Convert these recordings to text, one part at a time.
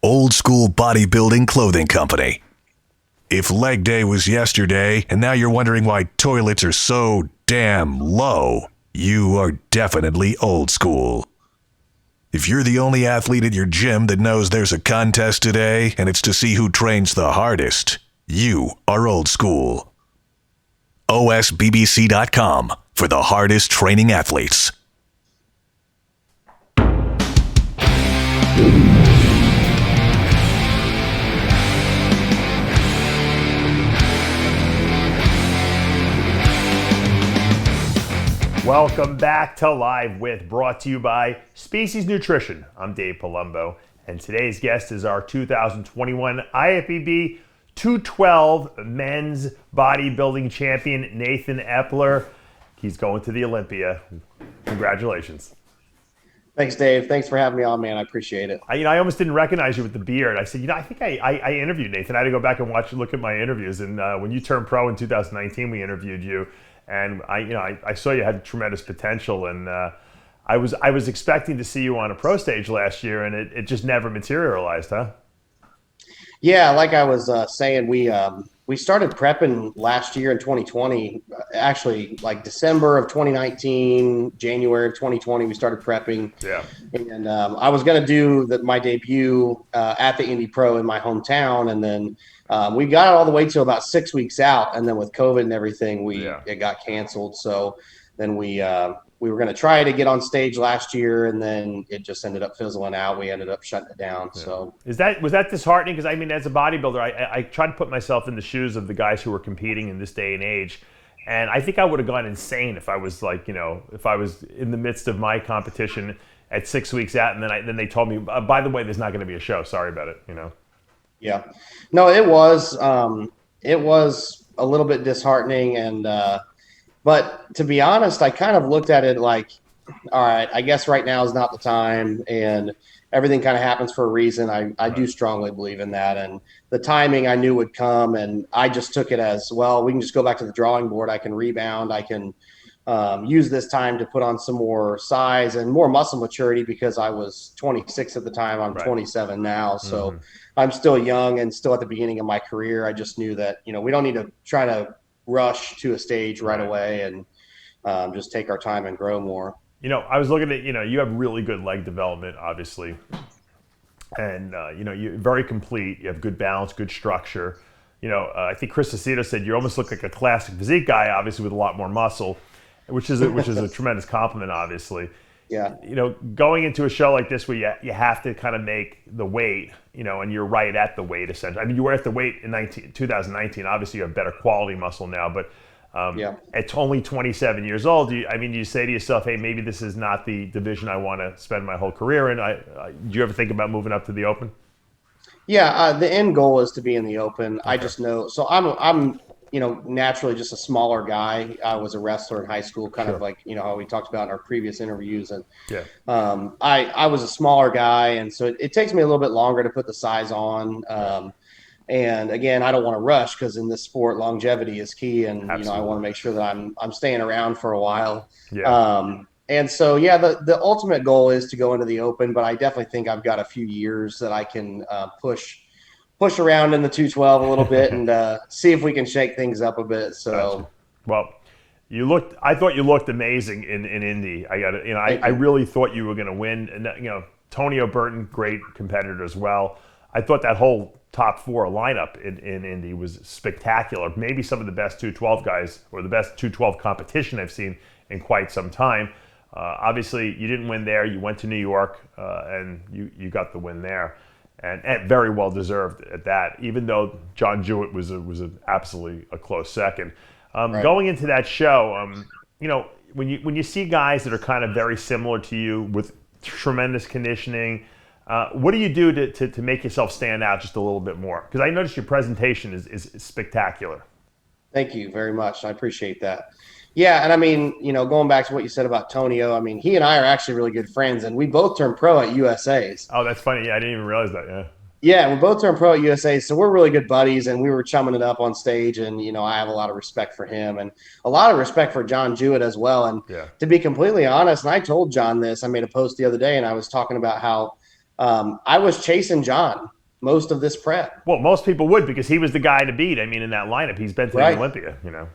Old School Bodybuilding Clothing Company. If leg day was yesterday and now you're wondering why toilets are so damn low, you are definitely old school. If you're the only athlete at your gym that knows there's a contest today and it's to see who trains the hardest, you are old school. OSBBC.com for the hardest training athletes. Welcome back to Live With, brought to you by Species Nutrition. I'm Dave Palumbo, and today's guest is our 2021 IFBB 212 men's bodybuilding champion, Nathan Eppler. He's going to the Olympia. Congratulations. Thanks, Dave. Thanks for having me on, man. I appreciate it. I almost didn't recognize you with the beard. I said, I think I interviewed Nathan. I had to go back and look at my interviews. And when you turned pro in 2019, we interviewed you. And I saw you had tremendous potential, and I was expecting to see you on a pro stage last year, and it just never materialized, huh? Yeah, like I was saying, we started prepping last year in 2020. Actually, like December of 2019, January of 2020, we started prepping. Yeah. And I was going to do my debut at the Indy Pro in my hometown, and then we got it all the way till about 6 weeks out, and then with COVID and everything, it got canceled. So then we were going to try to get on stage last year, and then it just ended up fizzling out. We ended up shutting it down. Yeah. So was that disheartening? Because I mean, as a bodybuilder, I try to put myself in the shoes of the guys who are competing in this day and age, and I think I would have gone insane if I was if I was in the midst of my competition at 6 weeks out, and then they told me, by the way, there's not going to be a show. Sorry about it. Yeah, no, it was a little bit disheartening, and but to be honest, I kind of looked at it like, all right, I guess right now is not the time, and everything kind of happens for a reason. I do strongly believe in that, and the timing I knew would come, and I just took it as, well, we can just go back to the drawing board. I can rebound. I can use this time to put on some more size and more muscle maturity, because I was 26 at the time. I'm 27 now. So I'm still young and still at the beginning of my career. I just knew that, we don't need to try to rush to a stage right away, and just take our time and grow more. I was looking at, you have really good leg development, obviously. And, you're very complete. You have good balance, good structure. I think Chris Aceto said you almost look like a classic physique guy, obviously with a lot more muscle, which is a tremendous compliment, obviously. Yeah. Going into a show like this where you have to kind of make the weight, and you're right at the weight, essentially. I mean, you were at the weight in 2019. Obviously, you have better quality muscle now, but at only 27 years old, do you say to yourself, hey, maybe this is not the division I want to spend my whole career in? Do you ever think about moving up to the open? Yeah, the end goal is to be in the open. Okay. I just know. So I'm naturally just a smaller guy. I was a wrestler in high school, kind of like, how we talked about in our previous interviews. And I was a smaller guy. And so it takes me a little bit longer to put the size on. And again, I don't want to rush, because in this sport, longevity is key. And, I want to make sure that I'm staying around for a while. Yeah. And so, the ultimate goal is to go into the open, but I definitely think I've got a few years that I can push around in the 212 a little bit and see if we can shake things up a bit. So, well, I thought you looked amazing in Indy. I really thought you were going to win. And Tonio Burton, great competitor as well. I thought that whole top four lineup in Indy was spectacular. Maybe some of the best 212 guys, or the best 212 competition I've seen in quite some time. Obviously, you didn't win there. You went to New York, and you got the win there. And very well deserved at that, even though John Jewett was absolutely a close second. Going into that show, when you see guys that are kind of very similar to you with tremendous conditioning, what do you do to make yourself stand out just a little bit more? Because I noticed your presentation is spectacular. Thank you very much. I appreciate that. Yeah, and I mean, going back to what you said about Tonio, I mean, he and I are actually really good friends, and we both turned pro at USA's. Oh, that's funny. Yeah, I didn't even realize that, yeah. Yeah, we both turned pro at USA's, so we're really good buddies, and we were chumming it up on stage, and, I have a lot of respect for him and a lot of respect for John Jewett as well. And to be completely honest, and I told John this, I made a post the other day, and I was talking about how I was chasing John most of this prep. Well, most people would, because he was the guy to beat. I mean, in that lineup, he's been to the Right. Olympia, you know.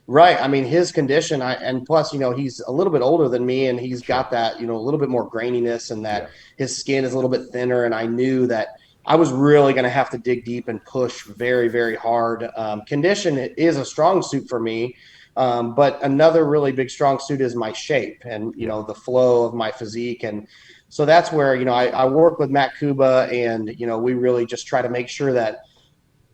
Right. I mean, his condition, and plus, he's a little bit older than me, and he's got that, a little bit more graininess, and that his skin is a little bit thinner. And I knew that I was really going to have to dig deep and push very, very hard. Condition is a strong suit for me. But another really big strong suit is my shape and, the flow of my physique. And so that's where, I work with Matt Kuba, and, we really just try to make sure that,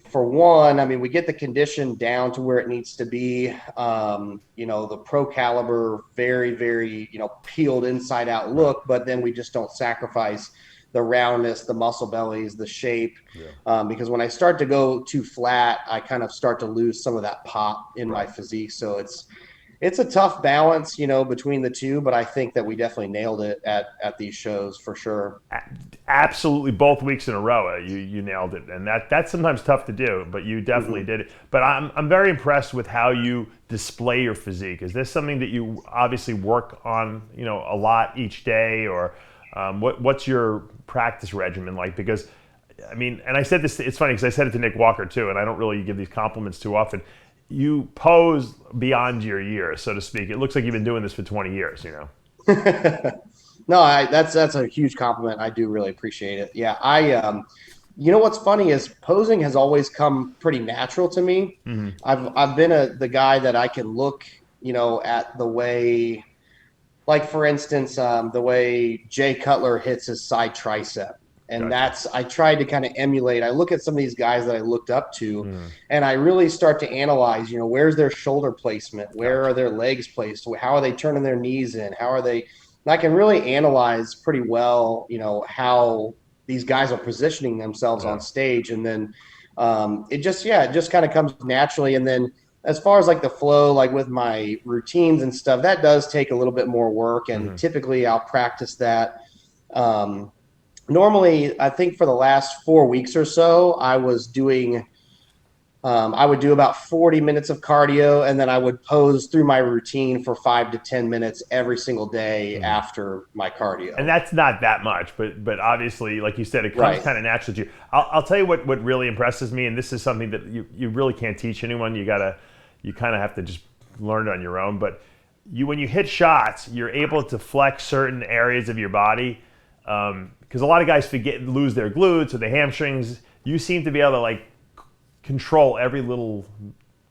for one, I mean, we get the condition down to where it needs to be. The pro caliber, very, very, peeled inside out look, but then we just don't sacrifice the roundness, the muscle bellies, the shape. Because when I start to go too flat, I kind of start to lose some of that pop in my physique. So it's a tough balance, between the two, but I think that we definitely nailed it at these shows for sure. Absolutely, both weeks in a row, you nailed it, and that's sometimes tough to do, but you definitely did it. But I'm very impressed with how you display your physique. Is this something that you obviously work on, a lot each day, or what's your practice regimen like? Because I mean, and I said this, it's funny because I said it to Nick Walker too, and I don't really give these compliments too often. You pose beyond your years, so to speak. It looks like you've been doing this for 20 years, No, that's a huge compliment. I do really appreciate it. Yeah, what's funny is posing has always come pretty natural to me. I've been the guy that I can look, at the way, like for instance, the way Jay Cutler hits his side tricep. And I tried to kind of emulate. I look at some of these guys that I looked up to, and I really start to analyze, where's their shoulder placement? Where are their legs placed? How are they turning their knees in? How are they? And I can really analyze pretty well, how these guys are positioning themselves on stage. And then it just kind of comes naturally. And then as far as like the flow, like with my routines and stuff, that does take a little bit more work. And typically I'll practice that. Normally, I think for the last 4 weeks or so, I was doing, I would do about 40 minutes of cardio, and then I would pose through my routine for 5 to 10 minutes every single day after my cardio. And that's not that much, but obviously, like you said, it comes kind of naturally to you. I'll tell you what really impresses me, and this is something that you really can't teach anyone. You kind of have to just learn it on your own. But when you hit shots, you're able to flex certain areas of your body. Because a lot of guys lose their glutes or the hamstrings. You seem to be able to like control every little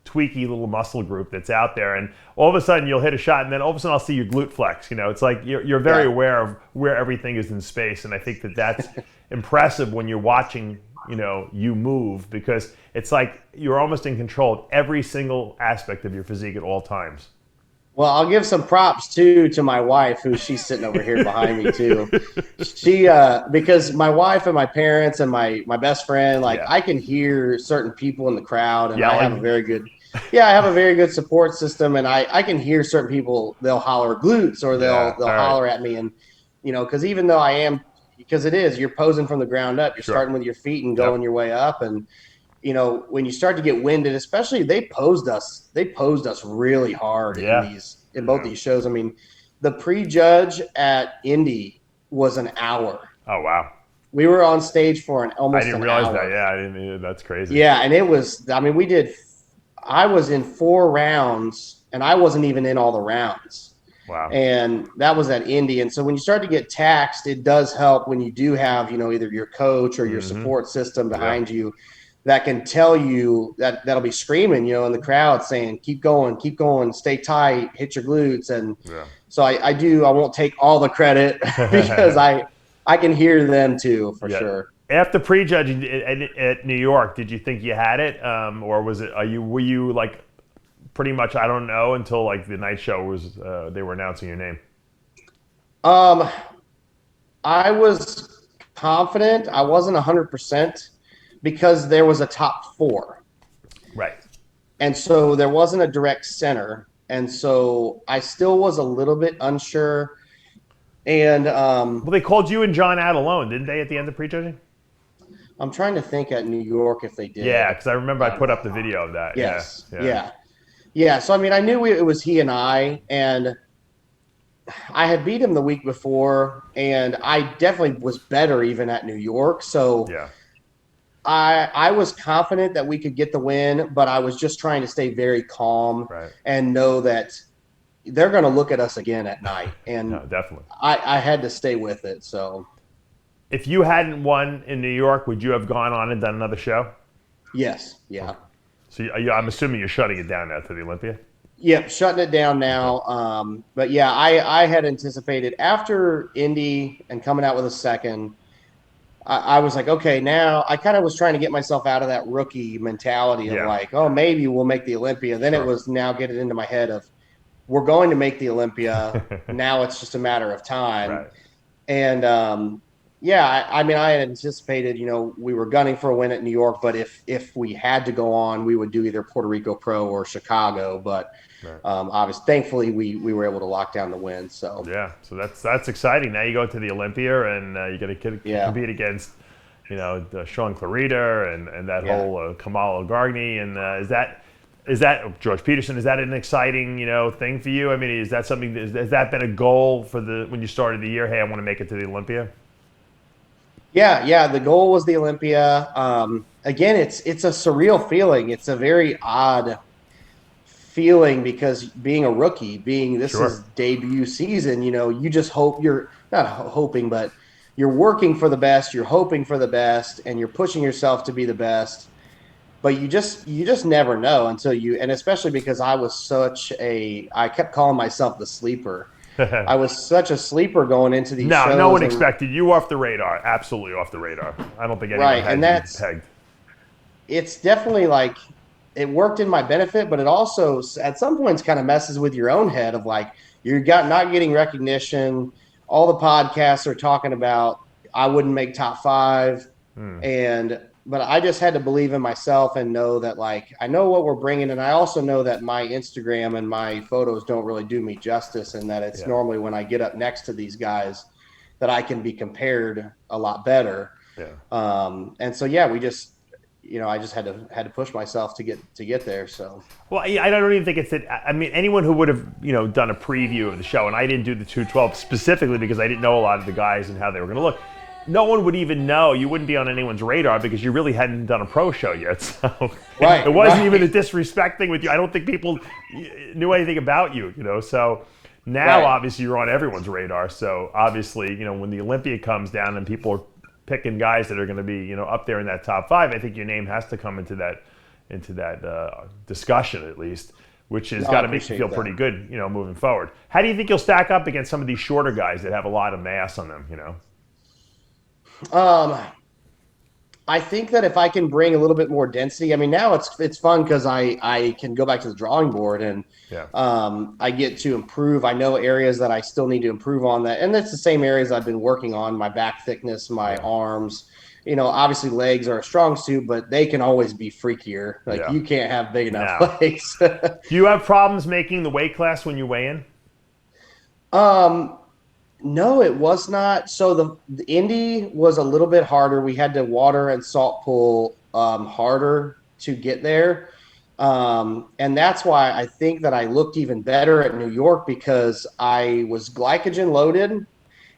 tweaky little muscle group that's out there, and all of a sudden you'll hit a shot, and then all of a sudden I'll see your glute flex. It's like you're very aware of where everything is in space, and I think that's impressive when you're watching you move, because it's like you're almost in control of every single aspect of your physique at all times. Well, I'll give some props too to my wife, who she's sitting over here behind me too. She, because my wife and my parents and my best friend, I can hear certain people in the crowd, and I have a very good support system, and I can hear certain people. They'll holler glutes, or they'll holler at me, and because even though because you're posing from the ground up, you're starting with your feet and going your way up, and when you start to get winded, especially they posed us really hard in both these shows. I mean, the pre-judge at Indy was an hour. Oh, wow. We were on stage for almost an hour. I didn't realize that. Yeah, I didn't. That's crazy. Yeah, and it was, I mean, I was in 4 rounds, and I wasn't even in all the rounds. Wow. And that was at Indy. And so when you start to get taxed, it does help when you do have, either your coach or your support system behind you that can tell you that'll be screaming, in the crowd saying, keep going, stay tight, hit your glutes. And so I won't take all the credit because I can hear them too, for sure. After prejudging at New York, did you think you had it? Or were you like pretty much, I don't know, until like the night show was, they were announcing your name? I was confident. I wasn't 100%. Because there was a top 4. Right. And so there wasn't a direct center. And so I still was a little bit unsure. And well, they called you and John out alone, didn't they, at the end of prejudging? I'm trying to think at New York if they did. Yeah, because I remember I put up the video of that. Yes. Yeah. So I mean, I knew it was he and I, and I had beat him the week before, and I definitely was better even at New York. So Yeah. I was confident that we could get the win, but I was just trying to stay very calm Right. and know that they're going to look at us again at night. And No, definitely. I had to stay with it. So, If you hadn't won in New York, would you have gone on and done another show? yes. Yeah. So I'm assuming you're shutting it down now to the Olympia? Yep. Shutting it down now. But yeah, I had anticipated after Indy and coming out with a second, I was like, okay, now I kind of was trying to get myself out of that rookie mentality of Yeah. like, oh, maybe we'll make the Olympia. Then it was now getting into my head of we're going to make the Olympia. Now it's just a matter of time. Right. And yeah, I mean, I had anticipated, we were gunning for a win at New York, but if we had to go on, we would do either Puerto Rico Pro or Chicago. But obviously, thankfully, we were able to lock down the win. So Yeah, so that's exciting. Now you go to the Olympia and you got to compete against, Sean Clarita and that whole Kamala Gargny. And is that George Peterson? Is that an exciting thing for you? I mean, is that something? Has that been a goal for when you started the year? Hey, I want to make it to the Olympia. Yeah. The goal was the Olympia. Again, it's a surreal feeling. It's a very odd feeling because being a rookie, this is debut season, you just hope you're not hoping, but you're working for the best, you're hoping for the best, and you're pushing yourself to be the best. But you just never know until and especially because I kept calling myself the sleeper. I was such a sleeper going into these shows. No one expected you off the radar. Absolutely off the radar. I don't think anyone had you pegged. It's definitely like it worked in my benefit, but it also at some points kind of messes with your own head of like not getting recognition. All the podcasts are talking about I wouldn't make top 5, but I just had to believe in myself and know that like I know what we're bringing, and I also know that my Instagram and my photos don't really do me justice, and that it's normally when I get up next to these guys that I can be compared a lot better. And so we just I just had to push myself to get there. So I don't even think it's that. I mean, anyone who would have done a preview of the show, and I didn't do the 212 specifically because I didn't know a lot of the guys and how they were going to look. No one would even know. You wouldn't be on anyone's radar because you really hadn't done a pro show yet. So it wasn't even a disrespect thing with you. I don't think people knew anything about you. So now obviously you're on everyone's radar. So obviously when the Olympia comes down and people are picking guys that are going to be up there in that top 5, I think your name has to come into that discussion at least, which has got to make you feel pretty good moving forward. How do you think you'll stack up against some of these shorter guys that have a lot of mass on them? I think that if I can bring a little bit more density, I mean, now it's fun because I can go back to the drawing board and I get to improve. I know areas that I still need to improve on that. And that's the same areas I've been working on, my back thickness, my arms, obviously legs are a strong suit, but they can always be freakier. Like you can't have big enough legs. Do you have problems making the weight class when you weigh in? No, it was not. So the Indy was a little bit harder. We had to water and salt pull harder to get there. And that's why I think that I looked even better at New York because I was glycogen loaded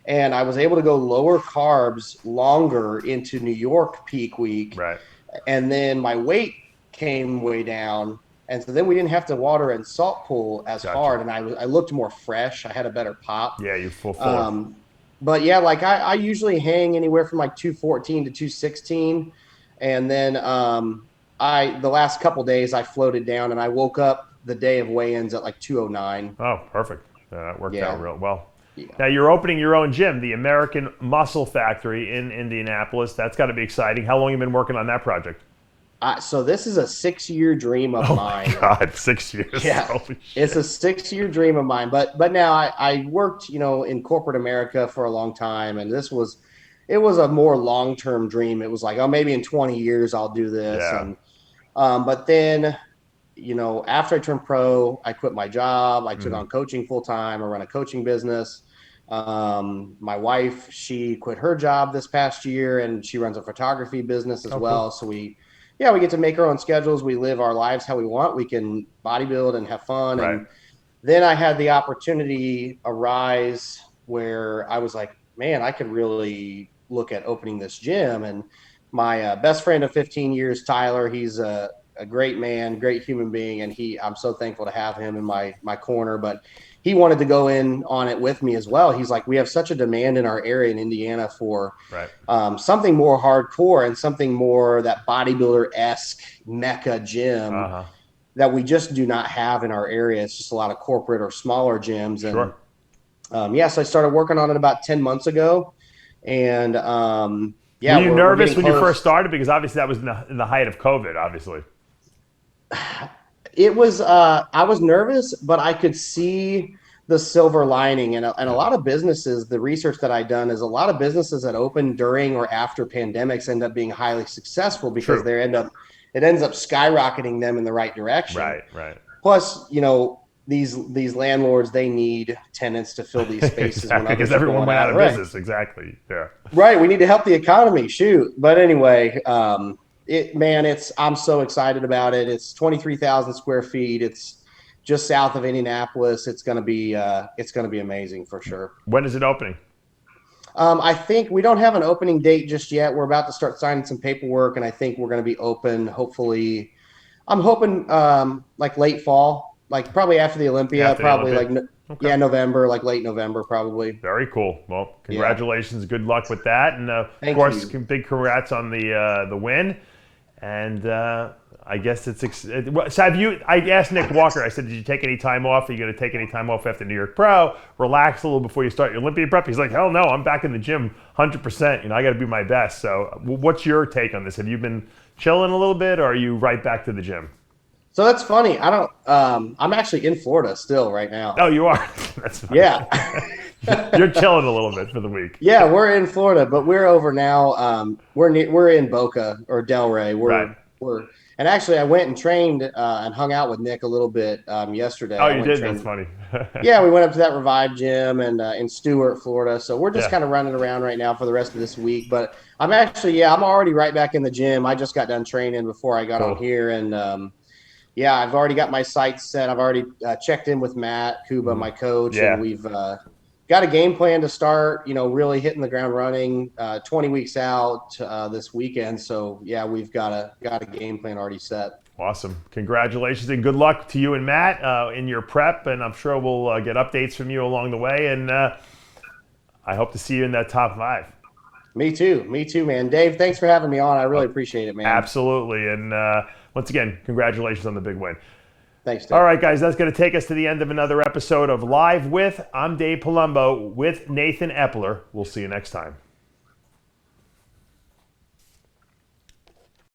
and I was able to go lower carbs longer into New York peak week. Right. And then my weight came way down. And so then we didn't have to water and salt pull as hard, and I looked more fresh. I had a better pop. Yeah, you full forward. But yeah, like I usually hang anywhere from like 214 to 216, and then the last couple days I floated down, and I woke up the day of weigh-ins at like 209. Oh, perfect. That worked out real well. Yeah. Now you're opening your own gym, the American Muscle Factory in Indianapolis. That's got to be exciting. How long have you been working on that project? So this is a 6-year dream of mine. Oh my God, 6 years. Yeah, it's a 6-year dream of mine. But now I worked, in corporate America for a long time, and it was a more long-term dream. It was like, oh, maybe in 20 years I'll do this. Yeah. And but then, after I turned pro, I quit my job. I took on coaching full time. I run a coaching business. My wife, she quit her job this past year, and she runs a photography business as well. Cool. So we get to make our own schedules. We live our lives how we want. We can bodybuild and have fun. Right. And then I had the opportunity arise where I was like, man, I could really look at opening this gym. And my best friend of 15 years, Tyler, he's a great man, great human being. And I'm so thankful to have him in my corner, but he wanted to go in on it with me as well. He's like, we have such a demand in our area in Indiana for something more hardcore and something more that bodybuilder-esque mecca gym that we just do not have in our area. It's just a lot of corporate or smaller gyms. And so I started working on it about 10 months ago. And were you nervous when you first started? Because obviously that was in the height of COVID, obviously. It was, I was nervous, but I could see the silver lining. And a lot of businesses, the research that I've done is a lot of businesses that open during or after pandemics end up being highly successful because it ends up skyrocketing them in the right direction. Right. Plus, these landlords, they need tenants to fill these spaces because everyone went out of business. Exactly. Yeah. Right. We need to help the economy. Shoot. But anyway, I'm so excited about it. It's 23,000 square feet. It's just south of Indianapolis. It's going to be amazing for sure. When is it opening? I think we don't have an opening date just yet. We're about to start signing some paperwork, and I think we're going to be open. Hopefully, I'm hoping like late fall, like probably after the Olympia, November, like late November, probably. Very cool. Well, congratulations. Yeah. Good luck with that. And of course, big congrats on the win. And I guess I asked Nick Walker, I said, did you take any time off? Are you going to take any time off after New York Pro? Relax a little before you start your Olympia prep? He's like, hell no, I'm back in the gym 100%. I got to be my best. So what's your take on this? Have you been chilling a little bit, or are you right back to the gym? So that's funny. I'm actually in Florida still right now. Oh, you are? That's funny. Yeah. You're chilling a little bit for the week. Yeah, we're in Florida, but we're over now. We're in Boca or Delray. And actually I went and trained and hung out with Nick a little bit yesterday. Oh, you did? That's funny. Yeah, we went up to that Revive gym and in Stuart, Florida. So we're just kind of running around right now for the rest of this week. But I'm already right back in the gym. I just got done training before I got on here, and I've already got my sights set. I've already checked in with Matt Kuba, my coach, and we've got a game plan to start, really hitting the ground running 20 weeks out this weekend. So, we've got a game plan already set. Awesome. Congratulations and good luck to you and Matt in your prep. And I'm sure we'll get updates from you along the way. And I hope to see you in that top 5. Me too, man. Dave, thanks for having me on. I really appreciate it, man. Absolutely. And once again, congratulations on the big win. Thanks, Dave. All right, guys, that's going to take us to the end of another episode of Live With. I'm Dave Palumbo with Nathan Eppler. We'll see you next time.